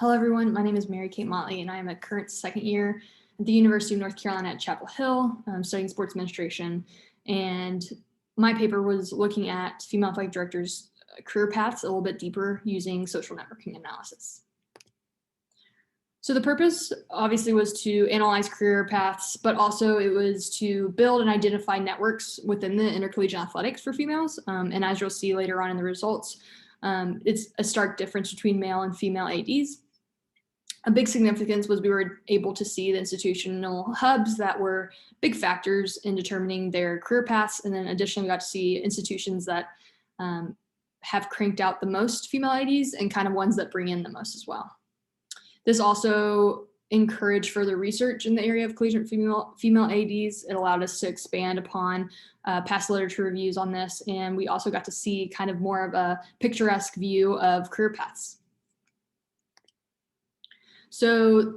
Hello, everyone. My name is Mary Kate Motley, and I am a current second year at the University of North Carolina at Chapel Hill, studying sports administration. And my paper was looking at female athletic directors' career paths a little bit deeper using social networking analysis. So the purpose obviously was to analyze career paths, but also it was to build and identify networks within the intercollegiate athletics for females. And as you'll see later on in the results, it's a stark difference between male and female ADs. A big significance was we were able to see the institutional hubs that were big factors in determining their career paths. And then additionally, we got to see institutions that have cranked out the most female ADs and kind of ones that bring in the most as well. This also encouraged further research in the area of collegiate female ADs. It allowed us to expand upon past literature reviews on this. And we also got to see kind of more of a picturesque view of career paths. So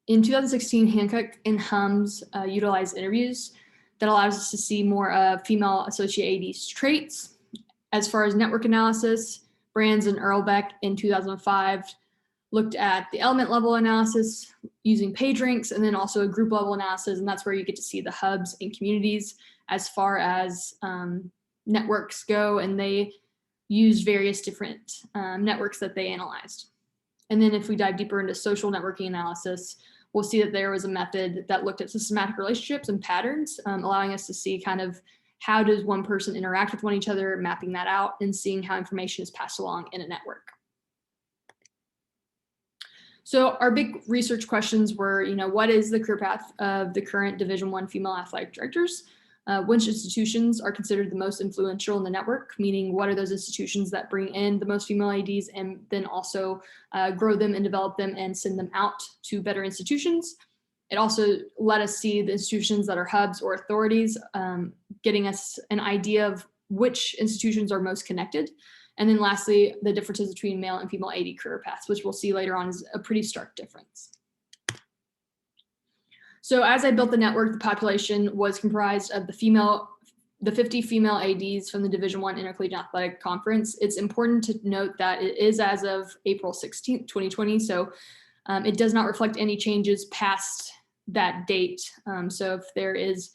in 2016, Hancock and Hums utilized interviews that allows us to see more of female associate ADs traits. As far as network analysis, Brands and Erlbeck in 2005 looked at the element level analysis using page ranks, and then also a group level analysis, and that's where you get to see the hubs and communities as far as networks go, and they used various different networks that they analyzed. And then if we dive deeper into social networking analysis, we'll see that there was a method that looked at systematic relationships and patterns, allowing us to see kind of how does one person interact with one each other, mapping that out and seeing how information is passed along in a network. So our big research questions were, what is the career path of the current Division I female athletic directors? Which institutions are considered the most influential in the network, meaning what are those institutions that bring in the most female ADs and then also grow them and develop them and send them out to better institutions. It also let us see the institutions that are hubs or authorities, getting us an idea of which institutions are most connected. And then lastly, the differences between male and female AD career paths, which we'll see later on is a pretty stark difference. So as I built the network, the population was comprised of the 50 female ADs from the Division I Intercollegiate Athletic Conference. It's important to note that it is as of April 16th, 2020. So it does not reflect any changes past that date. So if there is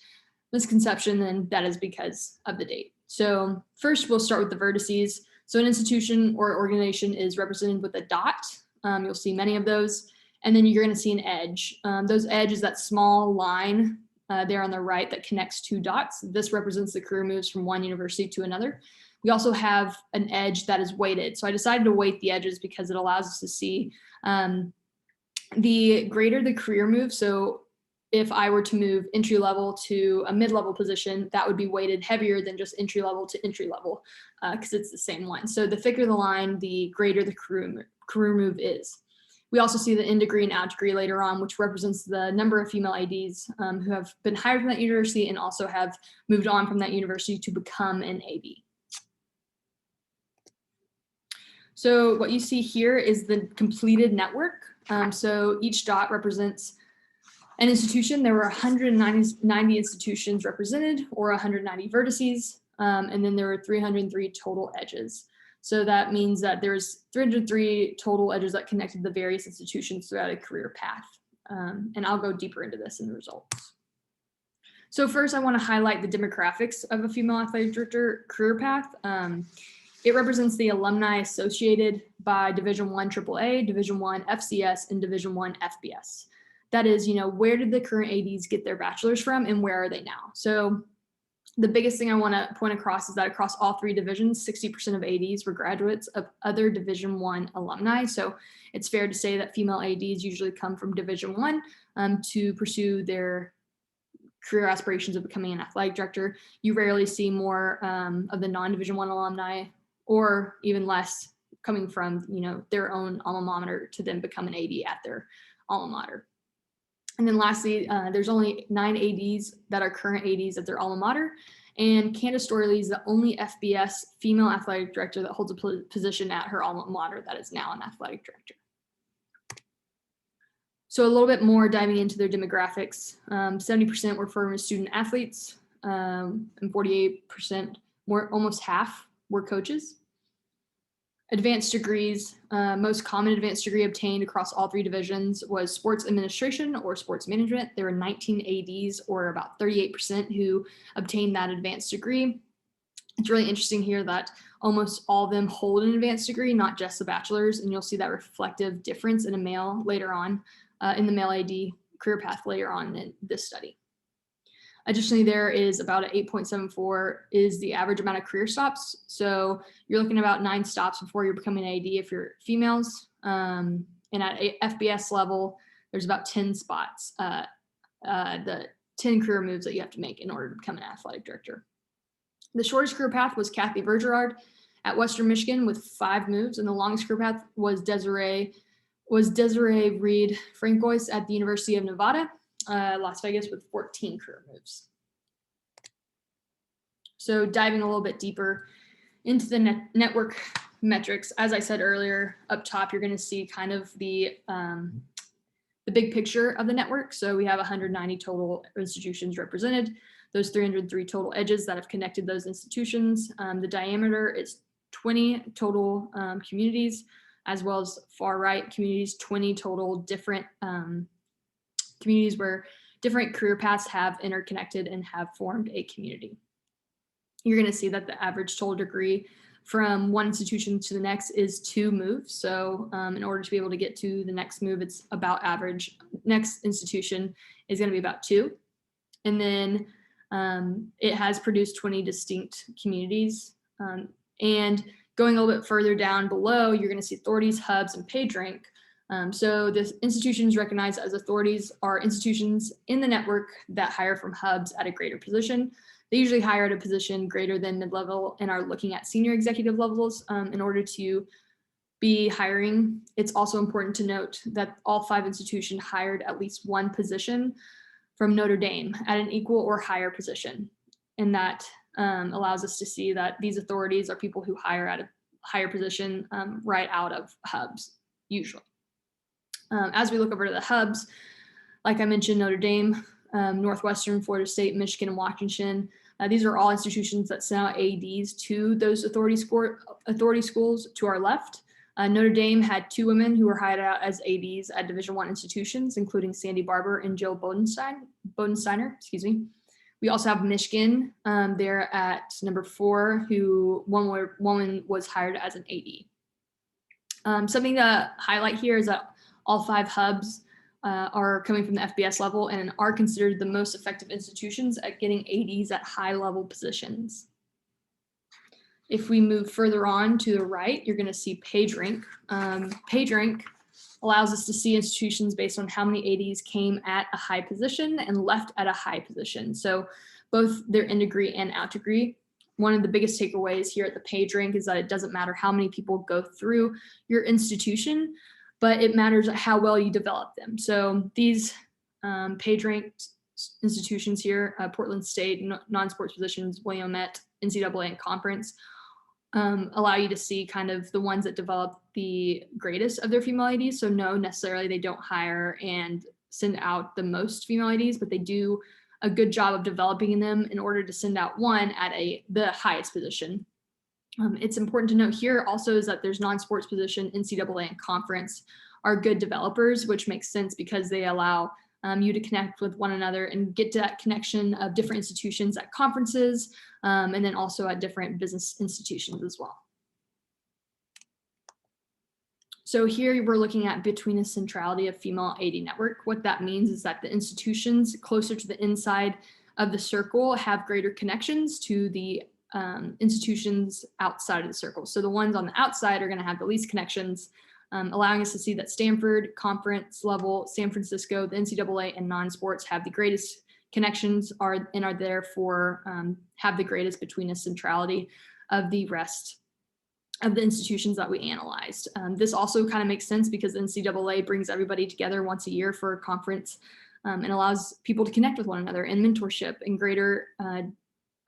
misconception, then that is because of the date. So first we'll start with the vertices. So an institution or organization is represented with a dot. You'll see many of those. And then you're going to see an edge. Those edge is that small line there on the right that connects two dots. This represents the career moves from one university to another. We also have an edge that is weighted. So I decided to weight the edges because it allows us to see the greater the career move. So if I were to move entry level to a mid-level position, that would be weighted heavier than just entry level to entry level because it's the same line. So the thicker the line, the greater the career move is. We also see the in degree and out degree later on, which represents the number of female ADs who have been hired from that university and also have moved on from that university to become an AD. So what you see here is the completed network. So each dot represents an institution. There were 190 institutions represented, or 190 vertices, and then there were 303 total edges. So that means that there's 303 total edges that connected the various institutions throughout a career path. And I'll go deeper into this in the results. So first I want to highlight the demographics of a female athletic director career path. It represents the alumni associated by Division I AAA, Division I FCS, and Division I FBS. That is, where did the current ADs get their bachelor's from and where are they now? So the biggest thing I want to point across is that across all three divisions, 60% of ADs were graduates of other Division I alumni. So it's fair to say that female ADs usually come from Division I to pursue their career aspirations of becoming an athletic director. You rarely see more of the non-Division I alumni, or even less coming from their own alma mater to then become an AD at their alma mater. And then lastly, there's only 9 ADs that are current ADs at their alma mater. And Candace Storley is the only FBS female athletic director that holds a position at her alma mater that is now an athletic director. So a little bit more diving into their demographics. 70% were former student athletes, and 48%, almost half, were coaches. Advanced degrees, most common advanced degree obtained across all three divisions was sports administration or sports management. There were 19 ADs, or about 38%, who obtained that advanced degree. It's really interesting here that almost all of them hold an advanced degree, not just the bachelor's, and you'll see that reflective difference in a male later on, in the male AD career path later on in this study. Additionally, there is about an 8.74 is the average amount of career stops. So you're looking at about 9 stops before you're becoming an AD if you're females. And at FBS level, there's about 10 spots, the 10 career moves that you have to make in order to become an athletic director. The shortest career path was Kathy Bergerard at Western Michigan with 5 moves, and the longest career path was Desiree Reed Francois at the University of Nevada, Las Vegas, with 14 career moves. So diving a little bit deeper into the network metrics, as I said earlier, up top, you're going to see kind of the big picture of the network. So we have 190 total institutions represented, those 303 total edges that have connected those institutions. The diameter is 20 total communities, as well as far right communities, 20 total different communities where different career paths have interconnected and have formed a community. You're going to see that the average total degree from one institution to the next is 2 moves. So in order to be able to get to the next move, it's about average. Next institution is going to be about 2. And then it has produced 20 distinct communities. And going a little bit further down below, you're going to see authorities, hubs, and PageRank. So the institutions recognized as authorities are institutions in the network that hire from hubs at a greater position. They usually hire at a position greater than mid-level and are looking at senior executive levels in order to be hiring. It's also important to note that all 5 institutions hired at least 1 position from Notre Dame at an equal or higher position. And that allows us to see that these authorities are people who hire at a higher position right out of hubs, usually. As we look over to the hubs, like I mentioned, Notre Dame, Northwestern, Florida State, Michigan, and Washington. These are all institutions that send out ADs to those authority schools to our left. Notre Dame had 2 women who were hired out as ADs at Division I institutions, including Sandy Barber and Jill Bodensteiner. Excuse me. We also have Michigan there at number 4, who one woman was hired as an AD. Something to highlight here is that all 5 hubs are coming from the FBS level and are considered the most effective institutions at getting ADs at high level positions. If we move further on to the right, you're going to see PageRank. PageRank allows us to see institutions based on how many ADs came at a high position and left at a high position. So both their in degree and out degree. One of the biggest takeaways here at the PageRank is that it doesn't matter how many people go through your institution, but it matters how well you develop them. So these PageRank institutions here, Portland State, non-sports positions, Willamette, NCAA, and conference, allow you to see kind of the ones that develop the greatest of their female ADs. So no, necessarily they don't hire and send out the most female ADs, but they do a good job of developing them in order to send out one at the highest position. It's important to note here also is that there's non-sports position, NCAA, and conference are good developers, which makes sense because they allow you to connect with one another and get to that connection of different institutions at conferences, and then also at different business institutions as well. So here we're looking at between the centrality of female AD network. What that means is that the institutions closer to the inside of the circle have greater connections to the institutions outside of the circle. So the ones on the outside are going to have the least connections, allowing us to see that Stanford, conference level, San Francisco, the NCAA, and non-sports have the greatest connections are therefore have the greatest between the centrality of the rest of the institutions that we analyzed. This also kind of makes sense because the NCAA brings everybody together once a year for a conference and allows people to connect with one another and mentorship and greater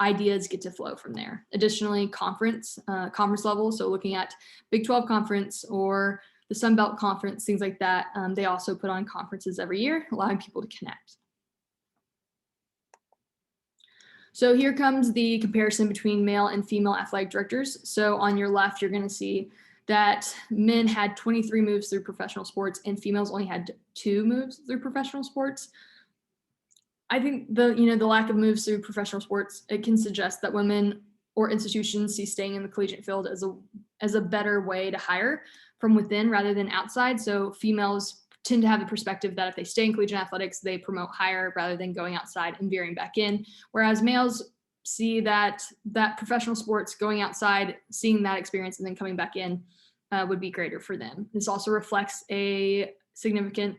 ideas get to flow from there. Additionally, conference level, so looking at Big 12 conference or the Sun Belt conference, things like that, they also put on conferences every year, allowing people to connect. So here comes the comparison between male and female athletic directors. So on your left, you're going to see that men had 23 moves through professional sports and females only had 2 moves through professional sports. I think the lack of moves through professional sports, it can suggest that women or institutions see staying in the collegiate field as a better way to hire from within rather than outside. So females tend to have the perspective that if they stay in collegiate athletics, they promote higher rather than going outside and veering back in. Whereas males see that professional sports, going outside, seeing that experience and then coming back in would be greater for them. This also reflects a significant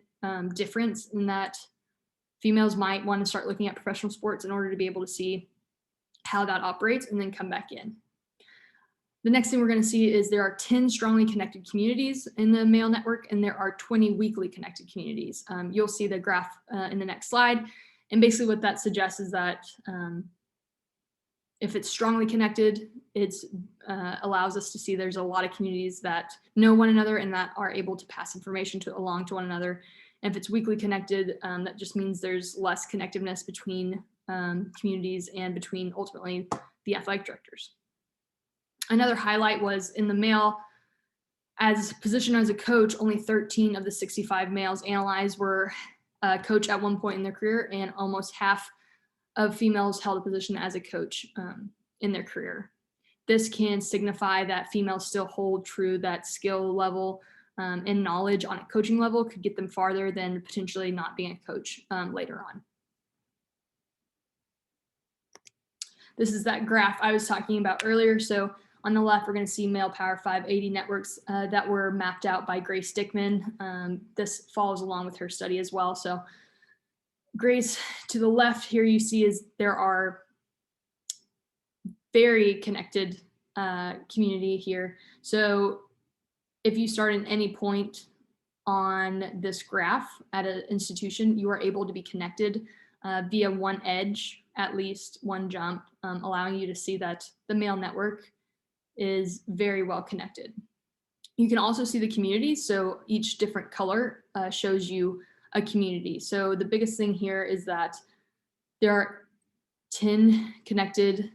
difference in that females might want to start looking at professional sports in order to be able to see how that operates and then come back in. The next thing we're going to see is there are 10 strongly connected communities in the male network, and there are 20 weakly connected communities. You'll see the graph in the next slide. And basically what that suggests is that if it's strongly connected, it allows us to see there's a lot of communities that know one another and that are able to pass information along to one another. And if it's weakly connected, that just means there's less connectiveness between communities and between ultimately the athletic directors. Another highlight was in the male, as positioned as a coach, only 13 of the 65 males analyzed were a coach at one point in their career, and almost half of females held a position as a coach in their career. This can signify that females still hold true that skill level and knowledge on a coaching level could get them farther than potentially not being a coach later on. This is that graph I was talking about earlier. So on the left, we're going to see male Power 5 AD networks that were mapped out by Grace Dickman. This follows along with her study as well. So Grace, to the left here, you see is there are very connected community here. So if you start at any point on this graph at an institution, you are able to be connected via one edge, at least one jump, allowing you to see that the male network is very well connected. You can also see the communities. So each different color shows you a community. So the biggest thing here is that there are 10 connected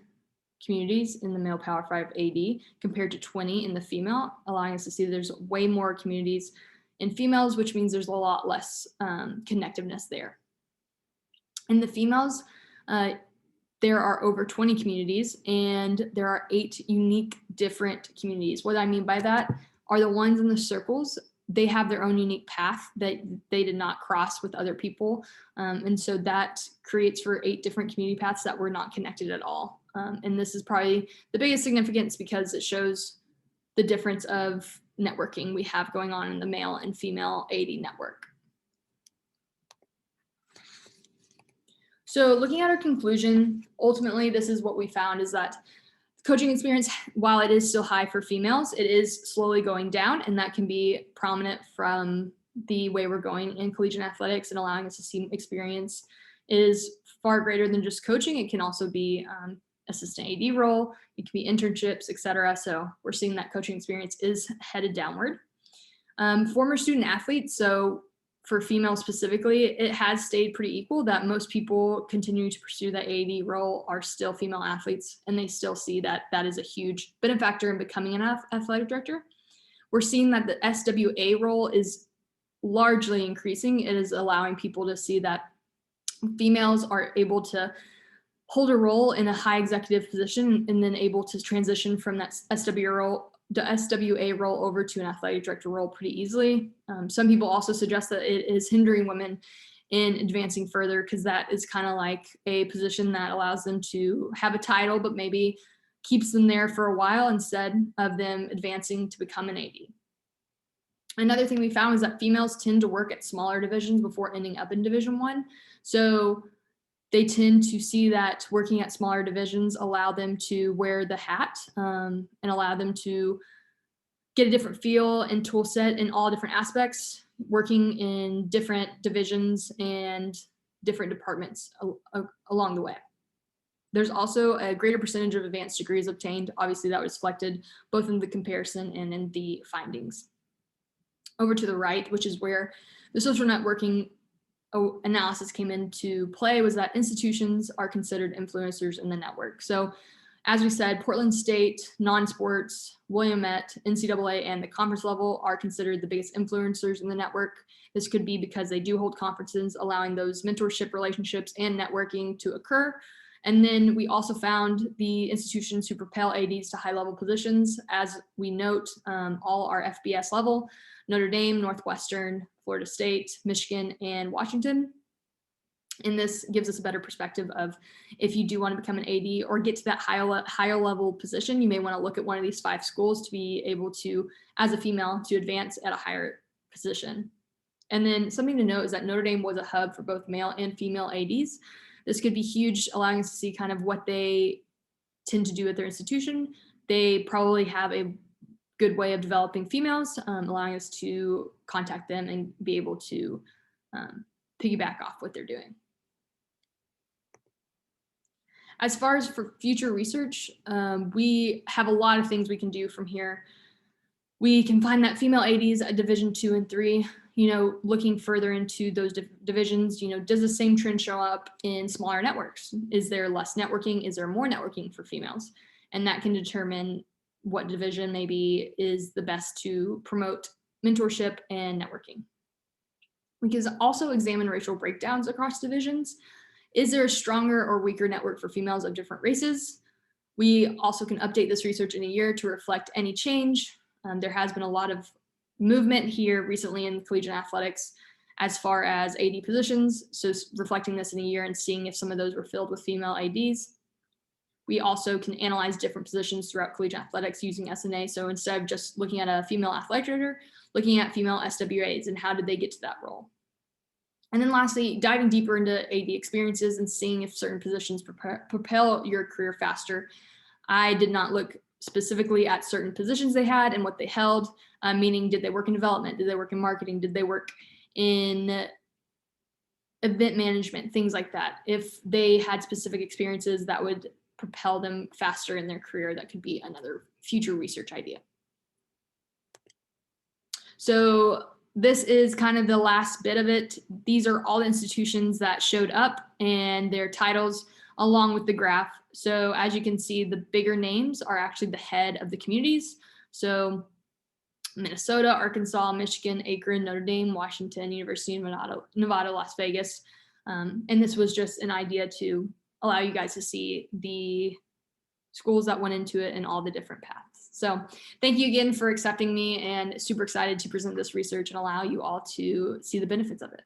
communities in the male Power 5 AD compared to 20 in the female, allowing us to see there's way more communities in females, which means there's a lot less connectiveness there. In the females, there are over 20 communities, and there are 8 unique different communities. What I mean by that are the ones in the circles. They have their own unique path that they did not cross with other people. And so that creates for 8 different community paths that were not connected at all. And this is probably the biggest significance because it shows the difference of networking we have going on in the male and female AD network. So looking at our conclusion, ultimately, this is what we found is that coaching experience, while it is still high for females, it is slowly going down, and that can be prominent from the way we're going in collegiate athletics and allowing us to see experience is far greater than just coaching. It can also be assistant AD role, it can be internships, etc. So we're seeing that coaching experience is headed downward. Former student athletes, so for females specifically, it has stayed pretty equal that most people continuing to pursue that AD role are still female athletes, and they still see that that is a huge benefactor in becoming an athletic director. We're seeing that the SWA role is largely increasing. It is allowing people to see that females are able to hold a role in a high executive position and then able to transition from that SWA role over to an athletic director role pretty easily. Some people also suggest that it is hindering women in advancing further because that is kind of like a position that allows them to have a title, but maybe keeps them there for a while instead of them advancing to become an AD. Another thing we found is that females tend to work at smaller divisions before ending up in Division I. So they tend to see that working at smaller divisions allow them to wear the hat and allow them to get a different feel and tool set in all different aspects, working in different divisions and different departments along the way. There's also a greater percentage of advanced degrees obtained. Obviously, that was reflected both in the comparison and in the findings. Over to the right, which is where the social networking analysis came into play, was that institutions are considered influencers in the network. So As we said, Portland State, non-sports, Willamette, NCAA, and the conference level are considered the biggest influencers in the network. This could be because they do hold conferences, allowing those mentorship relationships and networking to occur. And then we also found the institutions who propel ADs to high-level positions. As we note, all are FBS level: Notre Dame, Northwestern, Florida State, Michigan, and Washington. And this gives us a better perspective of if you do want to become an AD or get to that higher level position, you may want to look at one of these 5 schools to be able to, as a female, to advance at a higher position. And then something to note is that Notre Dame was a hub for both male and female ADs. This could be huge, allowing us to see kind of what they tend to do at their institution. They probably have a good way of developing females, allowing us to contact them and be able to piggyback off what they're doing. As far as for future research, we have a lot of things we can do from here. We can find that female ADs at Division 2 and 3, looking further into those divisions, does the same trend show up in smaller networks? Is there less networking? Is there more networking for females? And that can determine what division maybe is the best to promote mentorship and networking. We can also examine racial breakdowns across divisions. Is there a stronger or weaker network for females of different races? We also can update this research in a year to reflect any change. There has been a lot of movement here recently in collegiate athletics as far as AD positions. So reflecting this in a year and seeing if some of those were filled with female ADs. We also can analyze different positions throughout collegiate athletics using SNA. So instead of just looking at a female athletic director, looking at female SWAs and how did they get to that role. And then lastly, diving deeper into AD experiences and seeing if certain positions propel your career faster. I did not look specifically at certain positions they had and what they held, meaning did they work in development? Did they work in marketing? Did they work in event management? Things like that. If they had specific experiences that would propel them faster in their career, that could be another future research idea. So this is kind of the last bit of it. These are all the institutions that showed up and their titles along with the graph. So as you can see, the bigger names are actually the head of the communities. So Minnesota, Arkansas, Michigan, Akron, Notre Dame, Washington, University of Nevada, Las Vegas. And this was just an idea to allow you guys to see the schools that went into it and all the different paths. So thank you again for accepting me, and super excited to present this research and allow you all to see the benefits of it.